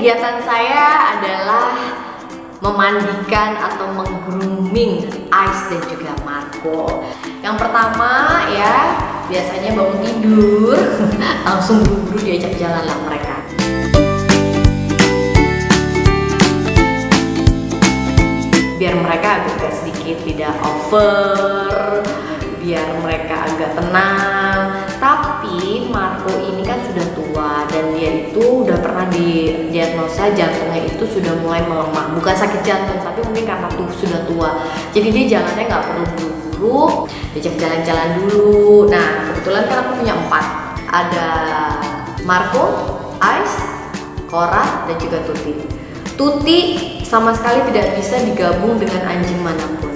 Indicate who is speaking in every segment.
Speaker 1: Kegiatan saya adalah memandikan atau meng-grooming Ice dan juga Marco. Yang pertama ya, biasanya bangun tidur langsung buru-buru diajak jalan lah mereka. Biar mereka agak sedikit tidak over, biar mereka agak tenang. Tapi Marco ini kan sudah tua dan dia itu udah pernah didiagnosa jantungnya itu sudah mulai melemah. Bukan sakit jantung, tapi mungkin karena sudah tua. Jadi dia jalannya nggak perlu buru-buru, diajak jalan-jalan dulu. Nah kebetulan kan aku punya 4. Ada Marco, Ice, Cora, dan juga Tuti. Tuti sama sekali tidak bisa digabung dengan anjing manapun.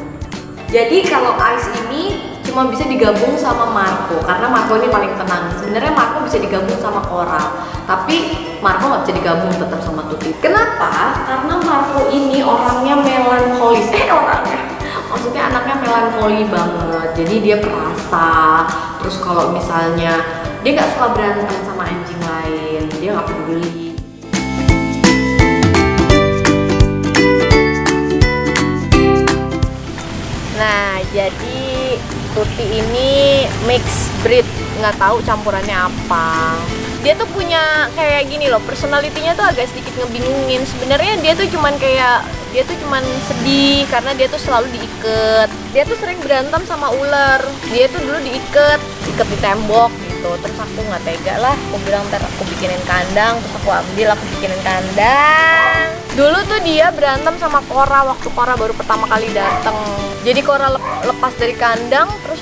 Speaker 1: Jadi kalau Ice ini cuma bisa digabung sama Marco karena Marco ini paling tenang. Sebenarnya Marco bisa digabung sama Cora, tapi Marco nggak bisa digabung tetap sama Tuti. Kenapa? Karena Marco ini orangnya melankolis. Maksudnya anaknya melankoli banget. Jadi dia perasa. Terus kalau misalnya dia nggak suka berantem sama anjing lain, dia nggak peduli. Nah, jadi Tuti ini mix breed, nggak tahu campurannya apa. Dia tuh punya kayak gini loh, personalitinya tuh agak sedikit ngebingungin. Sebenarnya dia tuh cuman sedih karena dia tuh selalu diikat. Dia tuh sering berantem sama ular. Dia tuh dulu diikat di tembok gitu. Terus aku nggak tega lah, aku bilang ntar aku bikinin kandang. Terus aku ambil, aku bikinin kandang. Dulu tuh dia berantem sama Cora waktu Cora baru pertama kali datang. Jadi Cora lepas dari kandang, terus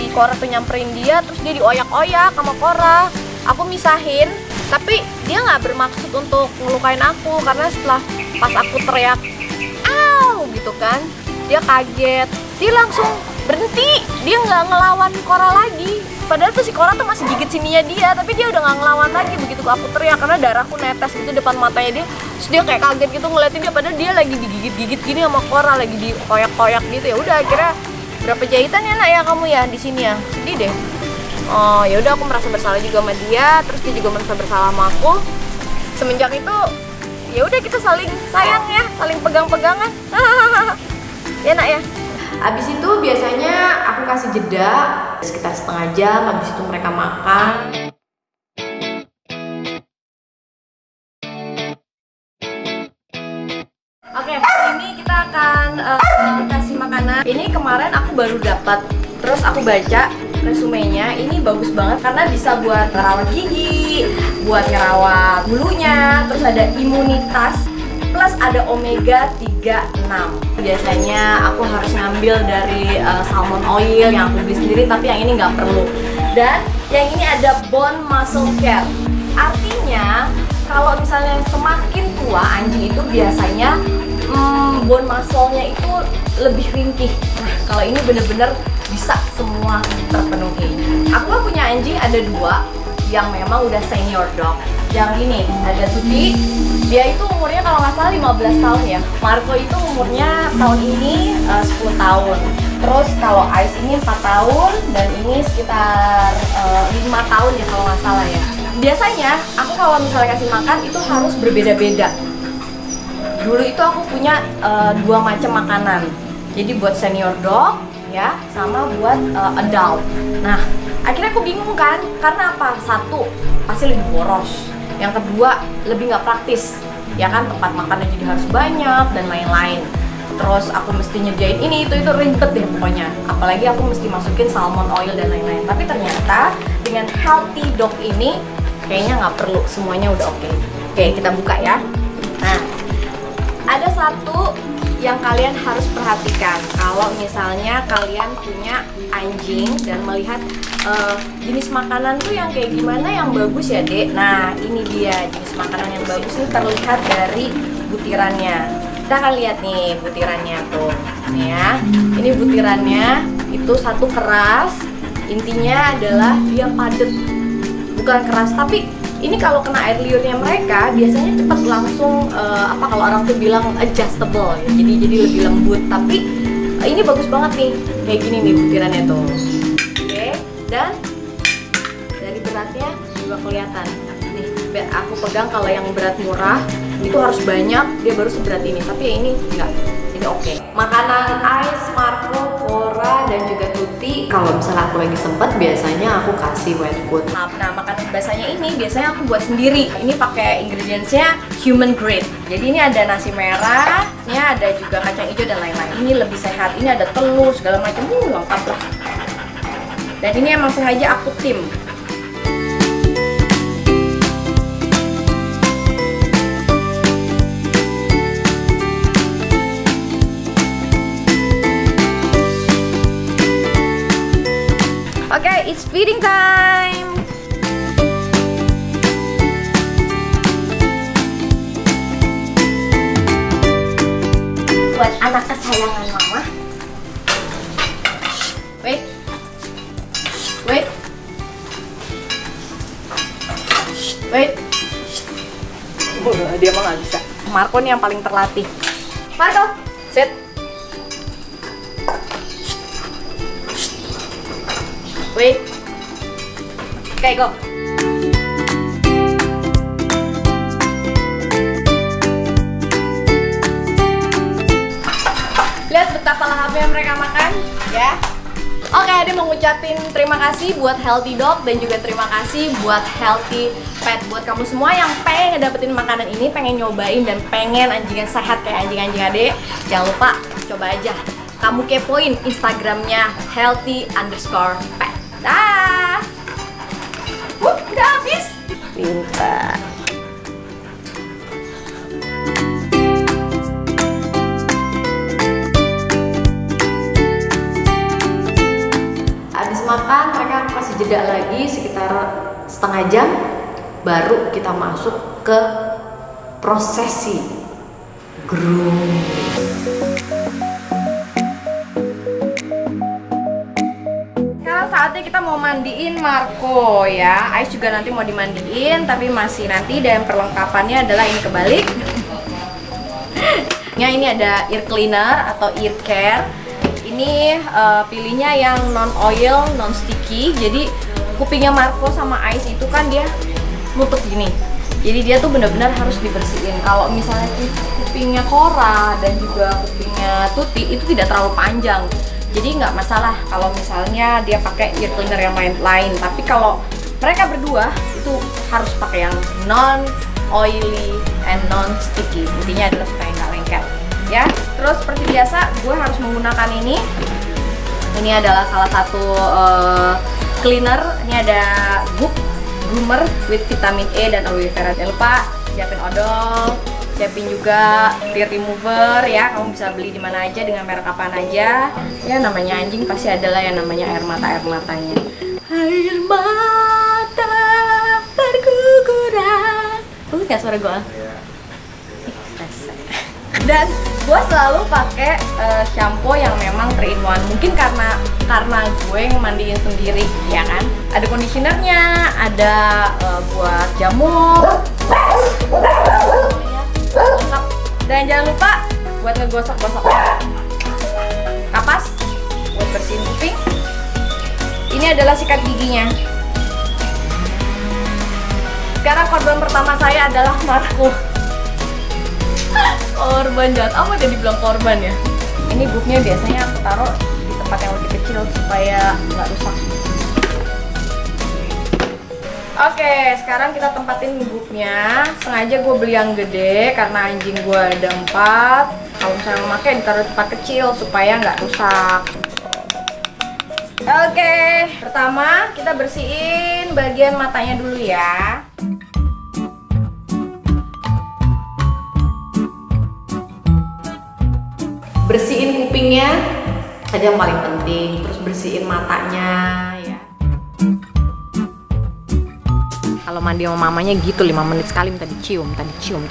Speaker 1: Cora tuh nyamperin dia, terus dia dioyak-oyak sama Cora. Aku misahin, tapi dia nggak bermaksud untuk ngelukain aku karena setelah pas aku teriak, "Au!" gitu kan, dia kaget, dia langsung berhenti, dia nggak ngelawan Cora lagi. Padahal tuh si Cora tuh masih gigit sininya dia, tapi dia udah nggak ngelawan lagi begitu aku teriak karena darahku netes gitu depan matanya dia. Terus dia kayak kaget gitu ngeliatin dia, padahal dia lagi digigit-gigit gini sama Cora, lagi dikoyak-koyak gitu. Ya udah akhirnya berapa jahitan ya nak ya kamu ya di sini ya, sedih deh. Oh ya udah, aku merasa bersalah juga sama dia, terus dia juga merasa bersalah sama aku. Semenjak itu ya udah kita saling sayang ya, saling pegang-pegangan. Ya nak ya. Abis itu biasanya aku kasih jeda sekitar setengah jam, abis itu mereka makan. Oke, ini kita akan kasih makanan. Ini kemarin aku baru dapat, terus aku baca resumenya, ini bagus banget karena bisa buat ngerawat gigi, buat ngerawat bulunya, terus ada imunitas, plus ada omega 36. Biasanya aku harus ngambil dari salmon oil yang aku beli sendiri, tapi yang ini nggak perlu. Dan yang ini ada bone muscle care. Artinya kalau misalnya semakin tua anjing itu biasanya bone muscle-nya itu lebih ringkih. Nah kalau ini bener-bener bisa semua terpenuhi. Aku punya anjing ada 2 yang memang udah senior dog. Yang ini ada Tuti, dia itu umurnya kalau nggak salah 15 tahun ya. Marco itu umurnya tahun ini 10 tahun. Terus kalau Ice ini 4 tahun dan ini sekitar 5 tahun ya kalau nggak salah ya. Biasanya aku kalau misalnya kasih makan itu harus berbeda-beda. Dulu itu aku punya 2 macam makanan. Jadi buat senior dog ya, sama buat adult. Nah, akhirnya aku bingung kan, karena apa? Satu, pasti lebih boros. Yang kedua, lebih nggak praktis. Ya kan, tempat makannya jadi harus banyak dan lain-lain. Terus aku mesti nyediain ini, itu ribet deh pokoknya. Apalagi aku mesti masukin salmon oil dan lain-lain. Tapi ternyata dengan healthy dog ini, kayaknya nggak perlu, semuanya udah oke. Oke, kita buka ya. Nah, ada satu yang kalian harus perhatikan kalau misalnya kalian punya anjing dan melihat jenis makanan tuh yang kayak gimana yang bagus ya dek. Nah ini dia jenis makanan yang bagus, ini terlihat dari butirannya. Kita akan lihat nih butirannya tuh nih ya. Ini butirannya itu satu keras, intinya adalah dia padat, bukan keras. Tapi ini kalau kena air liurnya mereka biasanya cepat langsung kalau orang tuh bilang adjustable ya. Jadi lebih lembut. Tapi ini bagus banget nih, kayak gini nih butirannya tuh. Oke, dan dari beratnya juga kelihatan. Nih, aku pegang kalau yang berat murah itu harus banyak, dia baru seberat ini. Tapi ya ini enggak, ini oke. Makanan Ais, Marco, Cora, dan juga Tuti, kalau misalnya aku lagi sempet biasanya aku kasih wet food. Nah, makanan basahnya ini biasanya aku buat sendiri. Ini pakai ingredientsnya human grade. Jadi ini ada nasi merah, ini ada juga kacang hijau dan lain-lain. Ini lebih sehat. Ini ada telur segala macam, lengkap lah. Dan ini emang sengaja aku tim. Oke, it's feeding time. Buat anak kesayangan mama. Wait. Dia mah nggak bisa. Marco nih yang paling terlatih. Marco, sit. Wait. Okay, go. Lihat betapa lahapnya mereka makan, ya. Oke, dia mau ngucapin terima kasih buat Healthy Dog dan juga terima kasih buat Healthy Pet. Buat kamu semua yang pengen ngedapetin makanan ini, pengen nyobain dan pengen anjingnya sehat kayak anjing-anjing adek, jangan lupa coba aja. Kamu kepoin Instagramnya healthy_pet. Dah. Udah habis. Pintar. Habis makan, mereka kasih jeda lagi sekitar setengah jam, baru kita masuk ke prosesi grooming. Saatnya kita mau mandiin Marco ya. Ais juga nanti mau dimandiin, tapi masih nanti, dan perlengkapannya adalah ini kebalik. Ya, ini ada ear cleaner atau ear care. Ini pilihnya yang non oil, non sticky. Jadi kupingnya Marco sama Ais itu kan dia nutup gini. Jadi dia tuh benar-benar harus dibersihin. Kalau misalnya kupingnya Cora dan juga kupingnya Tuti itu tidak terlalu panjang. Jadi nggak masalah kalau misalnya dia pakai ear cleaner yang lain. Tapi kalau mereka berdua itu harus pakai yang non oily and non sticky. Intinya adalah supaya nggak lengket, ya. Terus seperti biasa, gue harus menggunakan ini. Ini adalah salah satu cleaner. Ini ada Goop Groomer with vitamin E dan aloe vera. Jangan lupa siapin odol. Siapin juga tear remover ya, kamu bisa beli di mana aja dengan merek apaan aja. Ya namanya anjing pasti adalah yang namanya air matanya. Air mata berguguran. Bagus nggak suara gue? Dan gue selalu pakai shampoo yang memang 3-in-1. Mungkin karena gue mandiin sendiri ya kan. Ada conditionernya, ada buat jamur. Dan jangan lupa buat ngegosok-gosok kapas buat bersihin kuping. Ini adalah sikat giginya. Sekarang korban pertama saya adalah Marco. Korban jahat, apa dia dibilang korban ya? Ini booknya biasanya aku taruh di tempat yang lebih kecil supaya nggak rusak. Oke, sekarang kita tempatin booknya. Sengaja gue beli yang gede karena anjing gue ada 4. Kalau misalnya mau pakai ditaruh di tempat kecil supaya nggak rusak. Oke, pertama kita bersihin bagian matanya dulu ya. Bersihin kupingnya aja yang paling penting, terus bersihin matanya ya. Kalau mandi sama mamanya gitu 5 menit sekali minta dicium, tadi cium.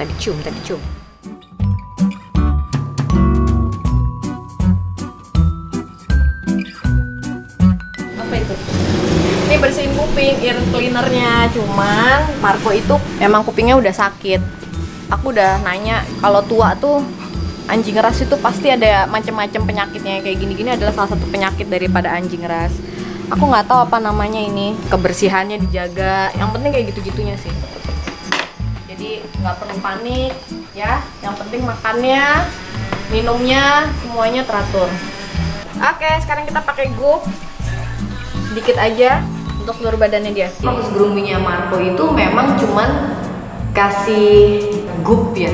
Speaker 1: Apa itu? Ini bersihin kuping, ear cleanernya. Cuman Marco itu emang kupingnya udah sakit. Aku udah nanya, kalau tua tuh anjing ras itu pasti ada macam-macam penyakitnya. Kayak gini-gini adalah salah satu penyakit daripada anjing ras. Aku nggak tahu apa namanya ini, kebersihannya dijaga. Yang penting kayak gitu-gitunya sih. Jadi nggak perlu panik. ya. Yang penting makannya, minumnya, semuanya teratur. Oke, sekarang kita pakai gup sedikit aja untuk seluruh badannya dia. Proses groomingnya Marco itu memang cuman kasih gup ya,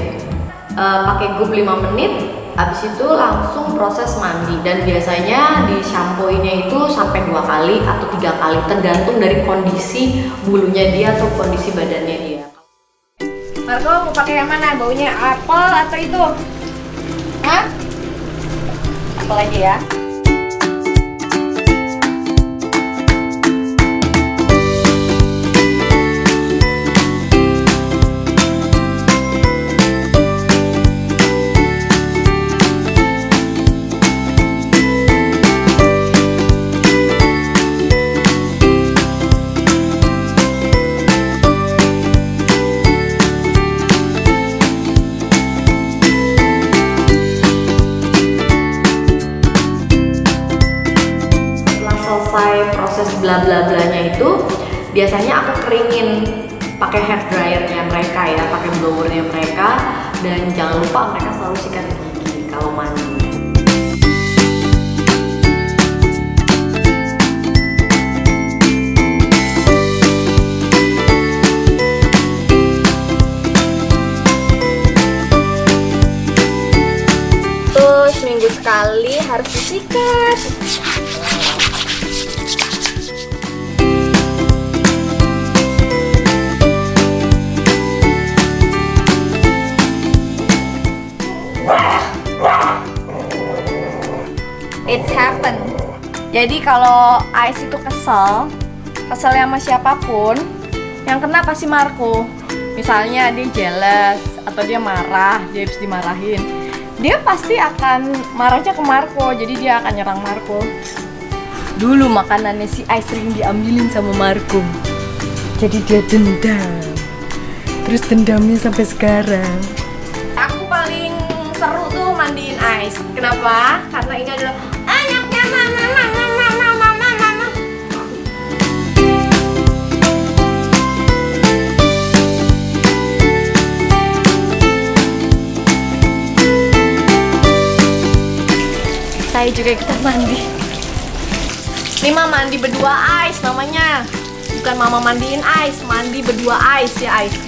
Speaker 1: pakai gup 5 menit, habis itu langsung proses mandi. Dan biasanya di shampoo-nya itu sampai 2 kali atau 3 kali tergantung dari kondisi bulunya dia atau kondisi badannya dia. Marco mau pakai yang mana? Baunya apel atau itu? Hah? Apel aja ya. Selesai proses bla bla blanya itu, biasanya aku keringin pakai hair dryernya mereka ya, pakai blowernya mereka. Dan jangan lupa mereka selalu sikat gigi kalau mandi. Terus seminggu sekali harus disikat. It's happen. Jadi kalau Ice itu kesel sama siapapun, yang kena pasti Marco. Misalnya dia jealous atau dia marah, dia habis dimarahin, dia pasti akan marahnya ke Marco. Jadi dia akan nyerang Marco. Dulu makanannya si Ice sering diambilin sama Marco, jadi dia dendam. Terus dendamnya sampai sekarang. Aku paling seru tuh mandiin Ice. Kenapa? Karena ini adalah anaknya mama. Saya juga kita mandi. Ini mah mandi berdua Ice namanya. Bukan mama mandiin Ice, mandi berdua Ice ya Ice.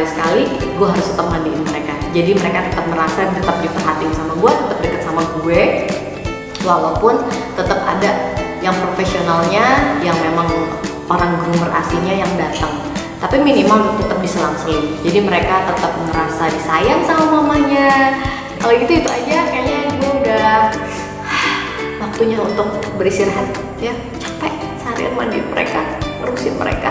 Speaker 1: Sekali gue harus tetap mandiin mereka, jadi mereka tetap merasa tetap diperhatiin sama gue, tetap deket sama gue, walaupun tetap ada yang profesionalnya, yang memang orang groomer aslinya yang datang, tapi minimal tetap diselang-seling, jadi mereka tetap merasa disayang sama mamanya. Kalau gitu itu aja, kayaknya gue udah waktunya untuk beristirahat ya, capek seharian mandiin mereka, ngurusin mereka.